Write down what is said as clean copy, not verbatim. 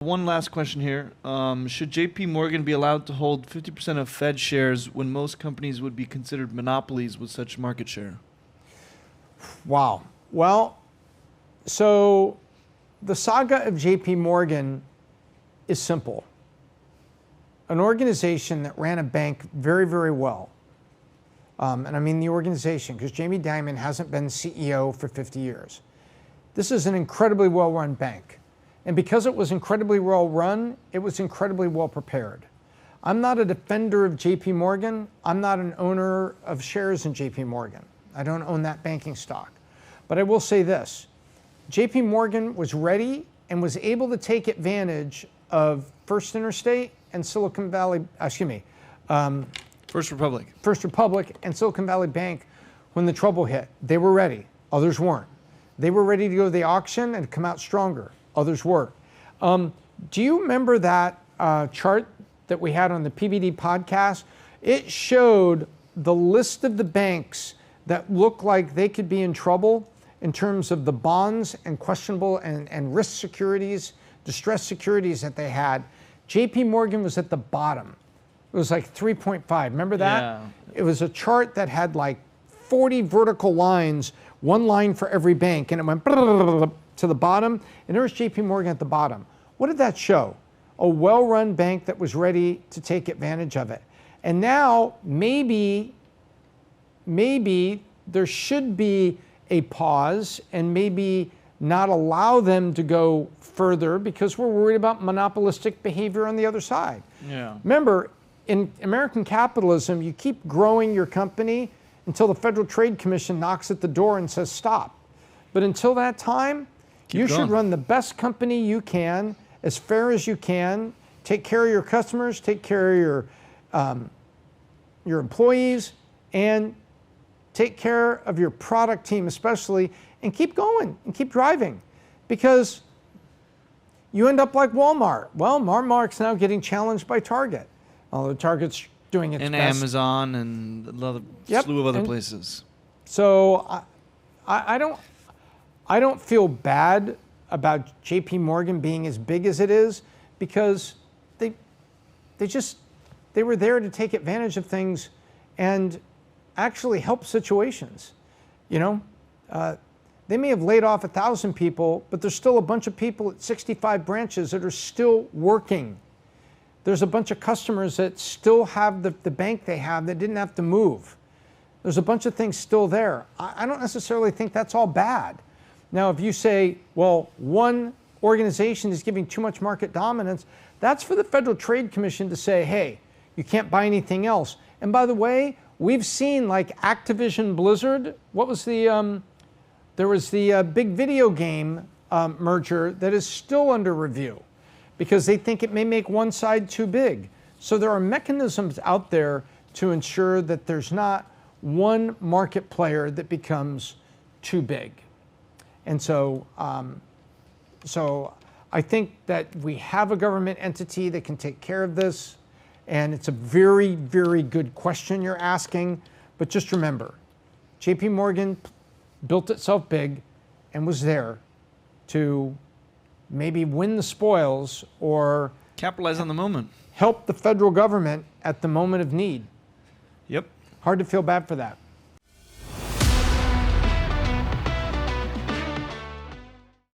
One last question here. Should J.P. Morgan be allowed to hold 50% of Fed shares when most companies would be considered monopolies with such market share? Wow. Well, so the saga of J.P. Morgan is simple. An organization that ran a bank very, very well. And I mean the organization, because Jamie Dimon hasn't been CEO for 50 years. This is an incredibly well-run bank. And because it was incredibly well run, it was incredibly well prepared. I'm not a defender of JP Morgan. I'm not an owner of shares in JP Morgan. I don't own that banking stock. But I will say this, JP Morgan was ready and was able to take advantage of First Interstate and Silicon Valley, First Republic. First Republic and Silicon Valley Bank when the trouble hit. They were ready, others weren't. They were ready to go to the auction and come out stronger. Others were. Do you remember that chart that we had on the PVD podcast? It showed the list of the banks that looked like they could be in trouble in terms of the bonds and questionable and risk securities, distressed securities that they had. JP Morgan was at the bottom. It was like 3.5. Remember that? Yeah. It was a chart that had like 40 vertical lines, one line for every bank, and it went to the bottom, and there was JP Morgan at the bottom. What did that show? A well-run bank that was ready to take advantage of it. And now maybe there should be a pause and maybe not allow them to go further because we're worried about monopolistic behavior on the other side. Yeah. Remember, in American capitalism, you keep growing your company until the Federal Trade Commission knocks at the door and says stop. But until that time, you should run the best company you can, as fair as you can, take care of your customers, take care of your employees, and take care of your product team especially, and keep going and keep driving. Because you end up like Walmart. Well, Walmart's now getting challenged by Target, although Target's doing its best. And Amazon and another slew of other places. So I don't feel bad about JP Morgan being as big as it is because they were there to take advantage of things and actually help situations. You know, they may have laid off 1,000 people, but there's still a bunch of people at 65 branches that are still working. There's a bunch of customers that still have the bank they have that didn't have to move. There's a bunch of things still there. I don't necessarily think that's all bad. Now, if you say, well, one organization is giving too much market dominance, that's for the Federal Trade Commission to say, hey, you can't buy anything else. And by the way, we've seen like Activision Blizzard, what was there was the big video game merger that is still under review because they think it may make one side too big. So there are mechanisms out there to ensure that there's not one market player that becomes too big. And so I think that we have a government entity that can take care of this. And it's a very, very good question you're asking. But just remember, JP Morgan built itself big and was there to maybe win the spoils or capitalize on the moment. Help the federal government at the moment of need. Yep. Hard to feel bad for that.